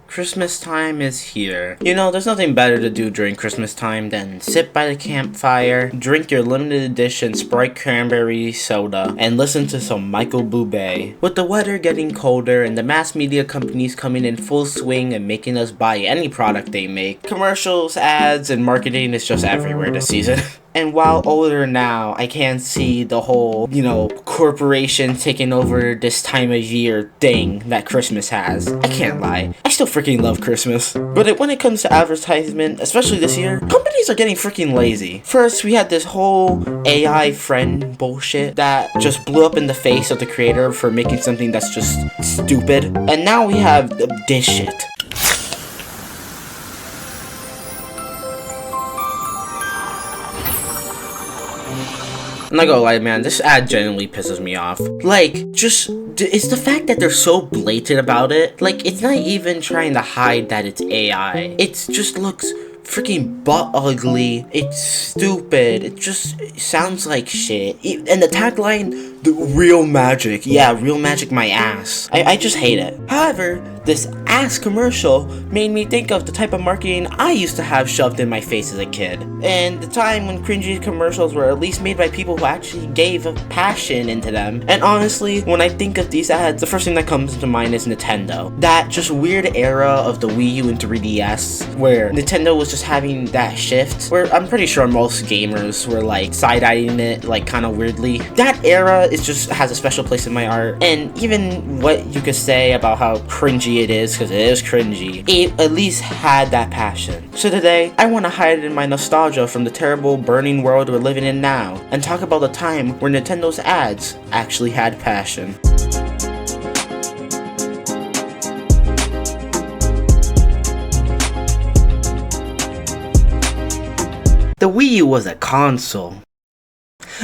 Christmas time is here. You know, there's nothing better to do during Christmas time than sit by the campfire, drink your limited edition Sprite cranberry soda, and listen to some Michael Bublé. With the weather getting colder and the mass media companies coming in full swing and making us buy any product they make, commercials, ads, and marketing is just everywhere this season. And while older now, I can't see the whole, corporation taking over this time of year thing that Christmas has. I can't lie. I still freaking love Christmas. But when it comes to advertisement, especially this year, companies are getting freaking lazy. First, we had this whole AI friend bullshit that just blew up in the face of the creator for making something that's just stupid. And now we have this shit. I'm not gonna lie, man, this ad genuinely pisses me off. It's the fact that they're so blatant about it. It's not even trying to hide that it's AI. It just looks freaking butt ugly. It's stupid. It just sounds like shit. And the tagline, the real magic. Yeah, real magic my ass. I just hate it. However, this ass commercial made me think of the type of marketing I used to have shoved in my face as a kid. And the time when cringy commercials were at least made by people who actually gave a passion into them. And honestly, when I think of these ads, the first thing that comes to mind is Nintendo. That just weird era of the Wii U and 3DS where Nintendo was just having that shift where I'm pretty sure most gamers were side-eyeing it kind of weirdly. That era just has a special place in my heart. And even what you could say about how cringy it is, because it is cringy, it at least had that passion. So today, I want to hide in my nostalgia from the terrible burning world we're living in now, and talk about the time where Nintendo's ads actually had passion. The Wii U was a console.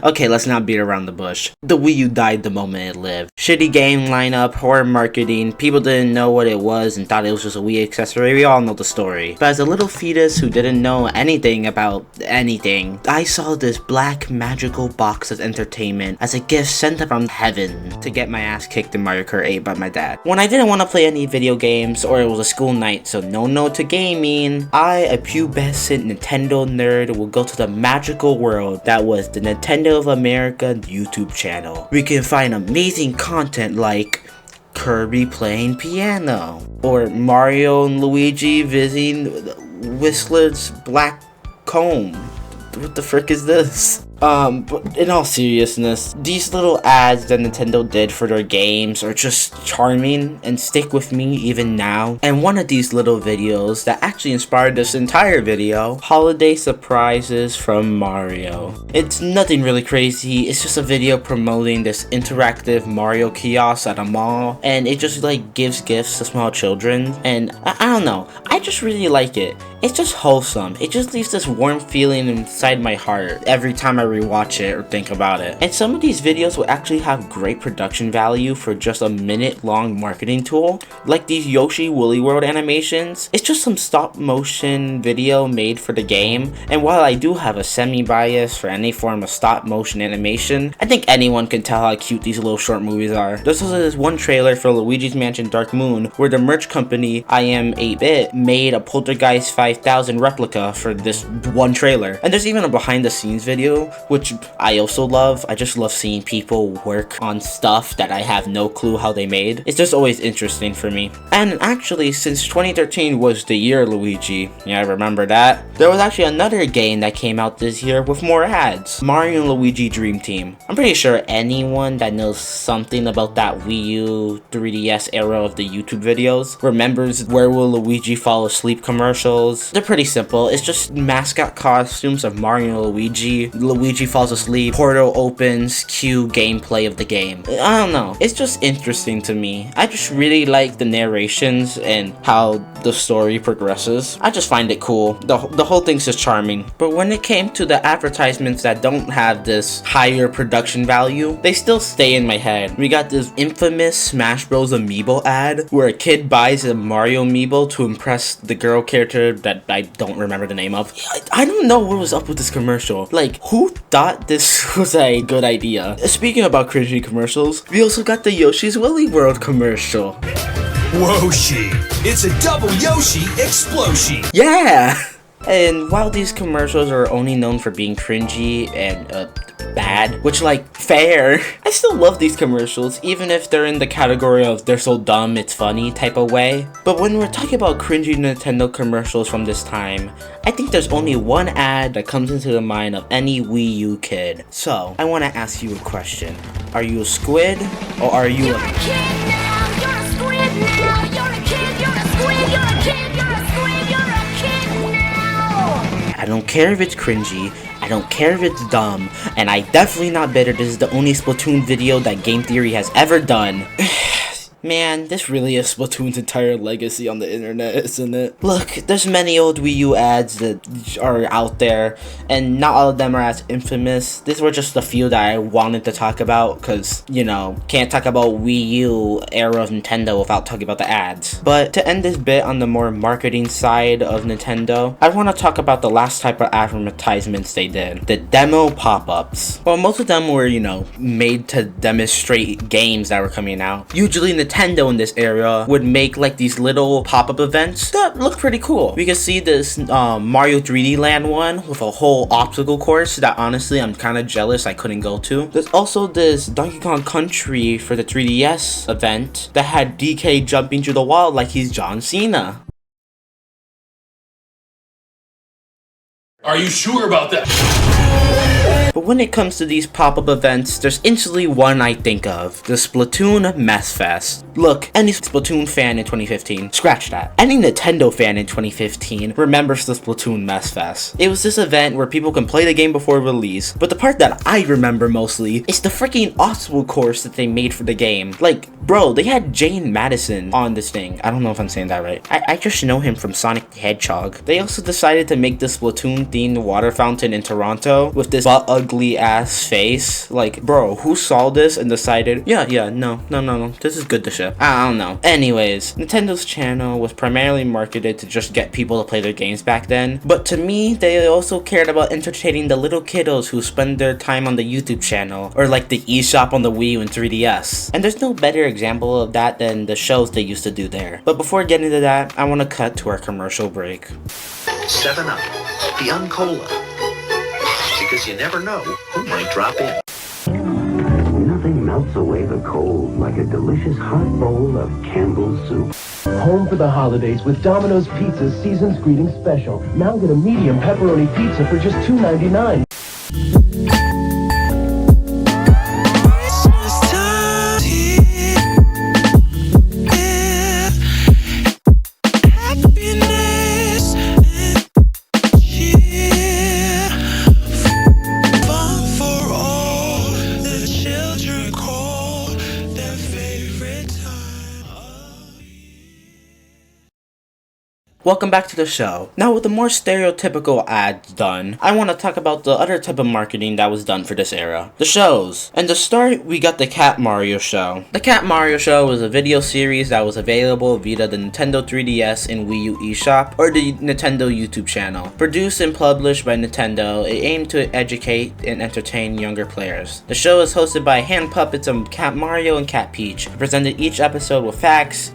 Okay, let's not beat around the bush. The Wii U died the moment it lived. Shitty game lineup, poor marketing, people didn't know what it was and thought it was just a Wii accessory. We all know the story. But as a little fetus who didn't know anything about anything, I saw this black magical box of entertainment as a gift sent from heaven to get my ass kicked in Mario Kart 8 by my dad. When I didn't want to play any video games or it was a school night, so no to gaming, I, a pubescent Nintendo nerd, will go to the magical world that was the Nintendo of America YouTube channel. We can find amazing content like Kirby playing piano, or Mario and Luigi visiting Whistler's black comb. What the frick is this? But in all seriousness, these little ads that Nintendo did for their games are just charming and stick with me even now. And one of these little videos that actually inspired this entire video, Holiday Surprises from Mario. It's nothing really crazy, it's just a video promoting this interactive Mario kiosk at a mall, and it just gives gifts to small children, and I don't know, I just really like it. It's just wholesome. It just leaves this warm feeling inside my heart every time I rewatch it or think about it. And some of these videos will actually have great production value for just a minute-long marketing tool, like these Yoshi Woolly World animations. It's just some stop-motion video made for the game, and while I do have a semi-bias for any form of stop-motion animation, I think anyone can tell how cute these little short movies are. There's also this one trailer for Luigi's Mansion Dark Moon where the merch company I Am 8-Bit made a Poltergeist 5000 replica for this one trailer. And there's even a behind-the-scenes video, which I also love. I just love seeing people work on stuff that I have no clue how they made. It's just always interesting for me. And actually, since 2013 was the year Luigi, yeah, I remember that, there was actually another game that came out this year with more ads. Mario and Luigi Dream Team. I'm pretty sure anyone that knows something about that Wii U 3DS era of the YouTube videos remembers Where Will Luigi Fall Asleep commercials. They're pretty simple. It's just mascot costumes of Mario and Luigi. Luigi falls asleep, portal opens, cue gameplay of the game. I don't know. It's just interesting to me. I just really like the narrations and how the story progresses. I just find it cool. The whole thing's just charming. But when it came to the advertisements that don't have this higher production value, they still stay in my head. We got this infamous Smash Bros. Amiibo ad where a kid buys a Mario amiibo to impress the girl character that I don't remember the name of. I don't know what was up with this commercial. Who thought this was a good idea? Speaking about cringy commercials, we also got the Yoshi's Woolly World commercial. Woshi! It's a double Yoshi explosion! Yeah! And while these commercials are only known for being cringy and bad, which like fair, I still love these commercials even if they're in the category of they're so dumb it's funny type of way. But when we're talking about cringy Nintendo commercials from this time, I think there's only one ad that comes into the mind of any Wii U kid. So I want to ask you a question. Are you a Squid or are you You're a kid now, you're a Squid now. You're a kid, you're a Squid, you're a kid, you're a Squid, you're a kid now. I don't care if it's cringy, I don't care if it's dumb, and I definitely not bitter this is the only Splatoon video that Game Theory has ever done. Man, this really is Splatoon's entire legacy on the internet, isn't it? Look, there's many old Wii U ads that are out there, and not all of them are as infamous. These were just a few that I wanted to talk about, because, you know, can't talk about Wii U era of Nintendo without talking about the ads. But to end this bit on the more marketing side of Nintendo, I want to talk about the last type of advertisements they did. The demo pop-ups. Well, most of them were, you know, made to demonstrate games that were coming out. Usually Nintendo in this era would make like these little pop-up events that look pretty cool. We can see this Mario 3D Land one with a whole obstacle course that honestly I'm kind of jealous I couldn't go to. There's also this Donkey Kong Country for the 3DS event that had DK jumping through the wall like he's John Cena. Are you sure about that? But when it comes to these pop-up events, there's instantly one I think of, the Splatoon Mess Fest. Look, any Splatoon fan in 2015, scratch that. Any Nintendo fan in 2015 remembers the Splatoon Mess Fest. It was this event where people can play the game before release, but the part that I remember mostly is the freaking obstacle course that they made for the game. Like, bro, they had Jane Madison on this thing. I don't know if I'm saying that right. I just know him from Sonic the Hedgehog. They also decided to make the Splatoon-themed water fountain in Toronto with this ugly ass face. Like, bro, who saw this and decided, no, this is good to ship. I don't know. Anyways, Nintendo's channel was primarily marketed to just get people to play their games back then, but to me, they also cared about entertaining the little kiddos who spend their time on the YouTube channel, or like the eShop on the Wii U and 3DS. And there's no better example of that than the shows they used to do there. But before getting to that, I want to cut to our commercial break. 7-Up, Beyond Cola. Because you never know who might drop in. Nothing melts away the cold like a delicious hot bowl of Campbell's soup. Home for the holidays with Domino's Pizza's Season's Greetings Special. Now get a medium pepperoni pizza for just $2.99. Welcome back to the show. Now with the more stereotypical ads done, I want to talk about the other type of marketing that was done for this era. The shows. And to start, we got the Cat Mario Show. The Cat Mario Show was a video series that was available via the Nintendo 3DS and Wii U eShop, or the Nintendo YouTube channel. Produced and published by Nintendo, it aimed to educate and entertain younger players. The show is hosted by hand puppets of Cat Mario and Cat Peach, who presented each episode with facts,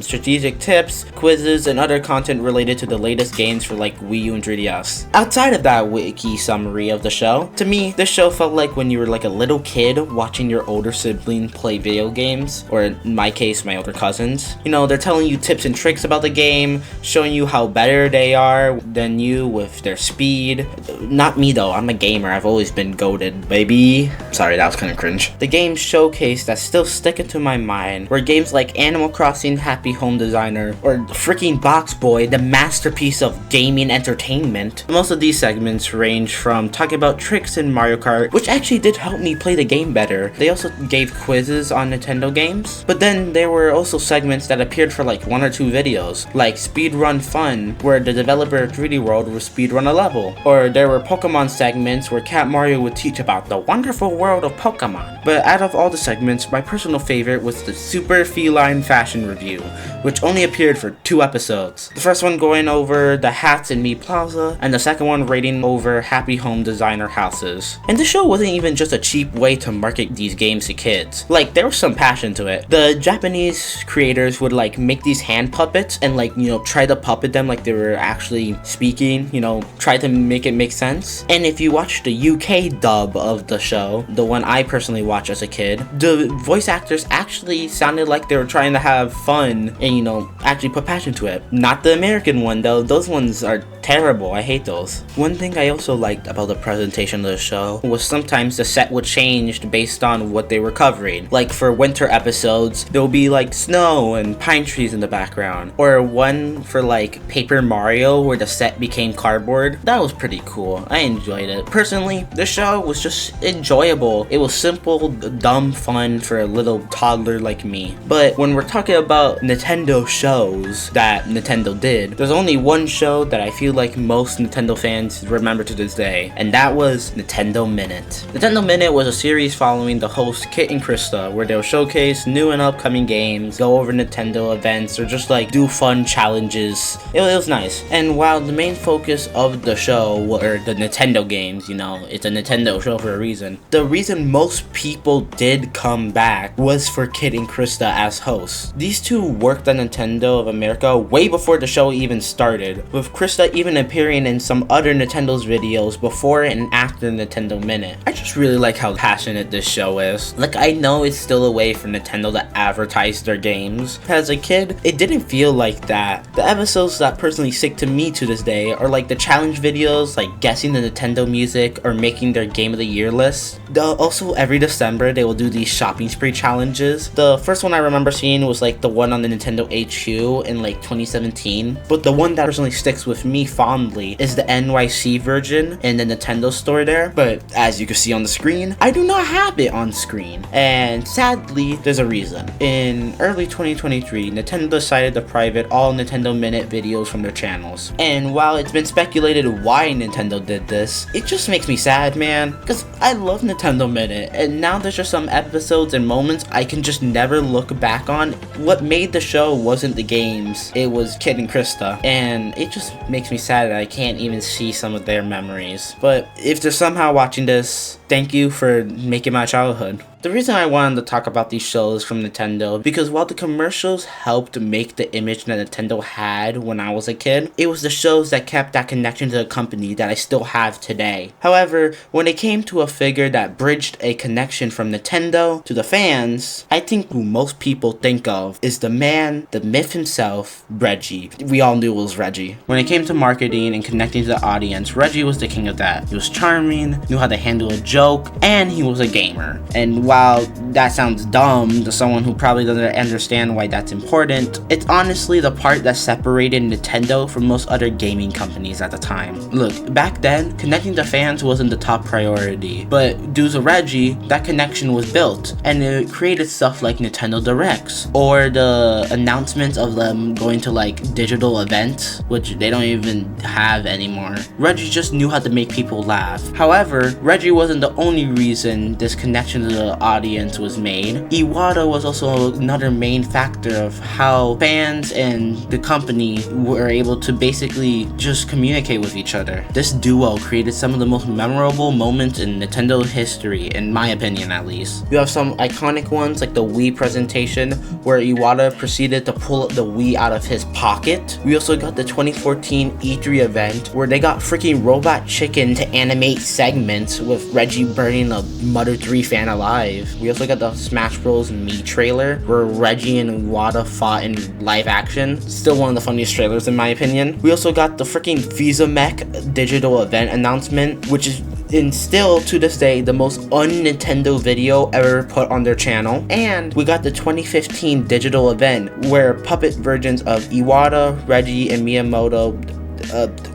strategic tips, quizzes, and other content related to the latest games for like Wii U and 3DS. Outside of that wiki summary of the show, to me, this show felt like when you were like a little kid watching your older sibling play video games, or in my case, my older cousins. You know, they're telling you tips and tricks about the game, showing you how better they are than you with their speed. Not me though, I'm a gamer, I've always been goated, baby. Sorry, that was kind of cringe. The game showcase that's still sticking to my mind were games like Animal Crossing Happy Home Designer, or freaking Box Boy, the masterpiece of gaming entertainment. Most of these segments range from talking about tricks in Mario Kart, which actually did help me play the game better. They also gave quizzes on Nintendo games, but then there were also segments that appeared for like 1 or 2 videos, like Speedrun Fun, where the developer of 3D World would speedrun a level, or there were Pokemon segments where Cat Mario would teach about the wonderful world of Pokemon. But out of all the segments, my personal favorite was the Super Feline Fashion Review, which only appeared for 2 episodes. The first one going over the hats in Mi Plaza, and the second one rating over happy home designer houses. And the show wasn't even just a cheap way to market these games to kids. Like, there was some passion to it. The Japanese creators would like make these hand puppets and like, you know, try to puppet them like they were actually speaking, you know, try to make it make sense. And if you watch the UK dub of the show, the one I personally watched as a kid, the voice actors actually sounded like they were trying to have fun and, you know, actually put passion to it. Not the American one though, those ones are terrible, I hate those. One thing I also liked about the presentation of the show was sometimes the set would change based on what they were covering. Like for winter episodes, there will be like snow and pine trees in the background. Or one for like Paper Mario where the set became cardboard. That was pretty cool, I enjoyed it. Personally, the show was just enjoyable. It was simple, dumb fun for a little toddler like me. But when we're talking about Nintendo shows that Nintendo did, there's only one show that I feel like most Nintendo fans remember to this day, and that was Nintendo Minute. Nintendo Minute was a series following the host Kit and Krista, where they'll showcase new and upcoming games, go over Nintendo events, or just like do fun challenges. It was nice. And while the main focus of the show were the Nintendo games, you know, it's a Nintendo show for a reason, the reason most people did come back was for Kit and Krista as hosts. These two worked on Nintendo of America way before the show even started, with Krista even appearing in some other Nintendo's videos before and after Nintendo Minute. I just really like how passionate this show is. Like, I know it's still a way for Nintendo to advertise their games. As a kid, it didn't feel like that. The episodes that personally stick to me to this day are like the challenge videos, like guessing the Nintendo music or making their Game of the Year list. Also, every December, they will do these shopping spree challenges. The first one I remember seeing was like the one on the Nintendo HQ in like 2017, but the one that personally sticks with me fondly is the NYC version in the Nintendo store there. But as you can see on the screen, I do not have it on screen, and sadly there's a reason. In early 2023, Nintendo decided to private all Nintendo Minute videos from their channels, and while it's been speculated why Nintendo did this, it just makes me sad, man, because I love Nintendo Minute, and now there's just some episodes and moments I can just never look back on. What made the show wasn't the games, it was Kid and Krista, and it just makes me sad that I can't even see some of their memories. But if they're somehow watching this, thank you for making my childhood. The reason I wanted to talk about these shows from Nintendo, because while the commercials helped make the image that Nintendo had when I was a kid, it was the shows that kept that connection to the company that I still have today. However, when it came to a figure that bridged a connection from Nintendo to the fans, I think who most people think of is the man, the myth himself, Reggie. We all knew it was Reggie. When it came to marketing and connecting to the audience, Reggie was the king of that. He was charming, knew how to handle a joke, and he was a gamer. And while that sounds dumb to someone who probably doesn't understand why that's important, it's honestly the part that separated Nintendo from most other gaming companies at the time. Look, back then, connecting to fans wasn't the top priority, but due to Reggie, that connection was built, and it created stuff like Nintendo Directs, or the announcements of them going to like digital events, which they don't even have anymore. Reggie just knew how to make people laugh. However, Reggie wasn't the only reason this connection to the audience was made. Iwata was also another main factor of how fans and the company were able to basically just communicate with each other. This duo created some of the most memorable moments in Nintendo history, in my opinion at least. You have some iconic ones like the Wii presentation, where Iwata proceeded to pull the Wii out of his pocket. We also got the 2014 E3 event, where they got freaking Robot Chicken to animate segments with Reggie burning a Mother 3 fan alive. We also got the Smash Bros. Mii trailer, where Reggie and Iwata fought in live action. Still one of the funniest trailers in my opinion. We also got the freaking Visa Mech digital event announcement, which is still to this day the most un-Nintendo video ever put on their channel. And we got the 2015 digital event, where puppet versions of Iwata, Reggie, and Miyamoto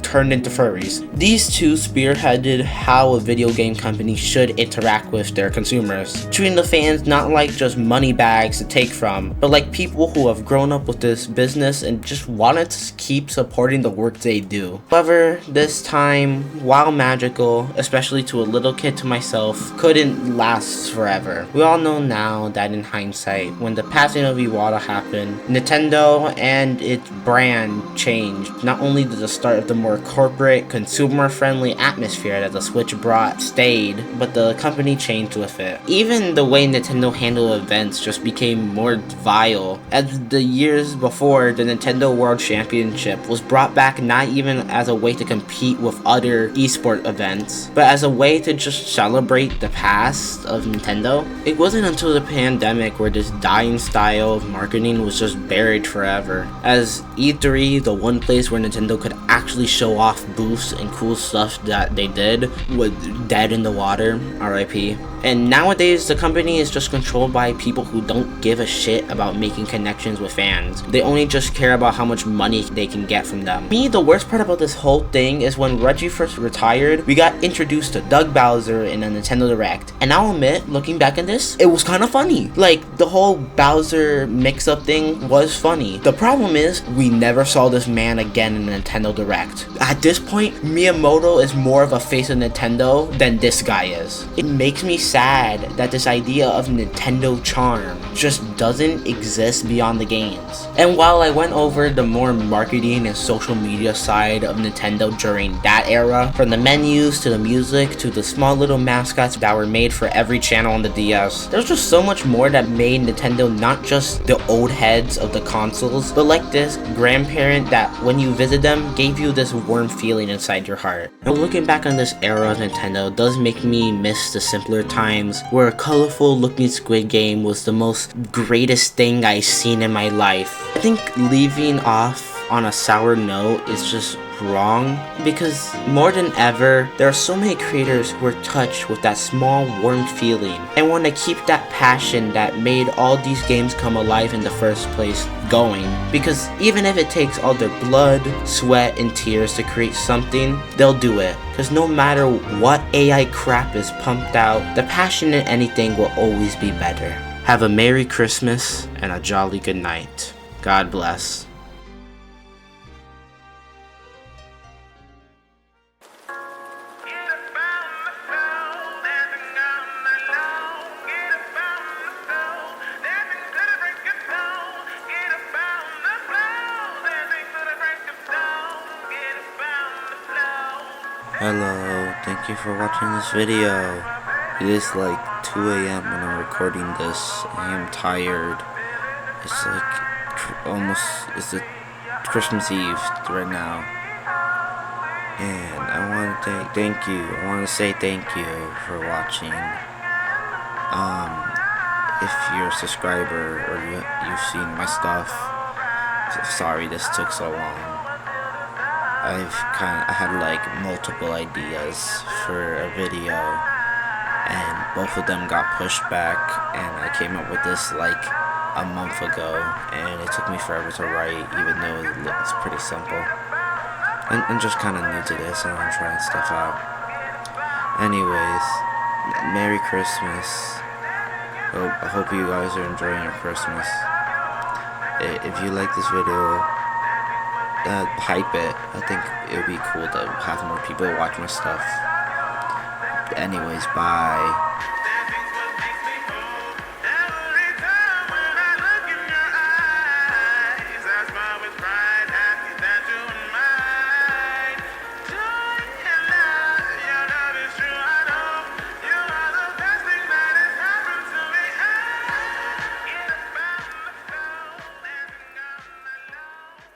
turned into furries. These two spearheaded how a video game company should interact with their consumers, treating the fans not like just money bags to take from, but like people who have grown up with this business and just wanted to keep supporting the work they do. However, this time, while magical, especially to a little kid to myself, couldn't last forever. We all know now that in hindsight, when the passing of Iwata happened, Nintendo and its brand changed. Not only did the start of the more corporate, consumer-friendly atmosphere that the Switch brought stayed, but the company changed with it. Even the way Nintendo handled events just became more vile. As the years before, the Nintendo World Championship was brought back not even as a way to compete with other esport events, but as a way to just celebrate the past of Nintendo. It wasn't until the pandemic where this dying style of marketing was just buried forever, as E3, the one place where Nintendo could actually show off booths and cool stuff that they did, was dead in the water, RIP. And nowadays, the company is just controlled by people who don't give a shit about making connections with fans. They only just care about how much money they can get from them. Me, the worst part about this whole thing is when Reggie first retired, we got introduced to Doug Bowser in a Nintendo Direct. And I'll admit, looking back at this, it was kind of funny. Like, the whole Bowser mix-up thing was funny. The problem is, we never saw this man again in a Nintendo Direct. At this point, Miyamoto is more of a face of Nintendo than this guy is. It makes me sad that this idea of Nintendo charm just doesn't exist beyond the games. And while I went over the more marketing and social media side of Nintendo during that era, from the menus to the music to the small little mascots that were made for every channel on the DS, there's just so much more that made Nintendo not just the old heads of the consoles, but like this grandparent that when you visit them gave you this warm feeling inside your heart. And looking back on this era of Nintendo does make me miss the simpler times where a colorful looking Squid game was the most greatest thing I've seen in my life. I think leaving off on a sour note is just wrong, because more than ever, there are so many creators who are touched with that small warm feeling and want to keep that passion that made all these games come alive in the first place going, because even if it takes all their blood, sweat, and tears to create something, they'll do it, because no matter what AI crap is pumped out, the passion in anything will always be better. Have a Merry Christmas and a jolly good night. God bless. Hello, thank you for watching this video. It is like 2 a.m. when I'm recording this. I am tired. It's like it's the Christmas Eve right now. And I want to thank you. I want to say thank you for watching. If you're a subscriber or you've seen my stuff, sorry this took so long. I had like multiple ideas for a video, and both of them got pushed back, and I came up with this like a month ago, and it took me forever to write, even though it's pretty simple. I'm just kind of new to this, and I'm trying stuff out. Anyways, Merry Christmas. I hope you guys are enjoying your Christmas. If you like this video, hype it. I think it would be cool to have more people watch my stuff. Anyways, bye.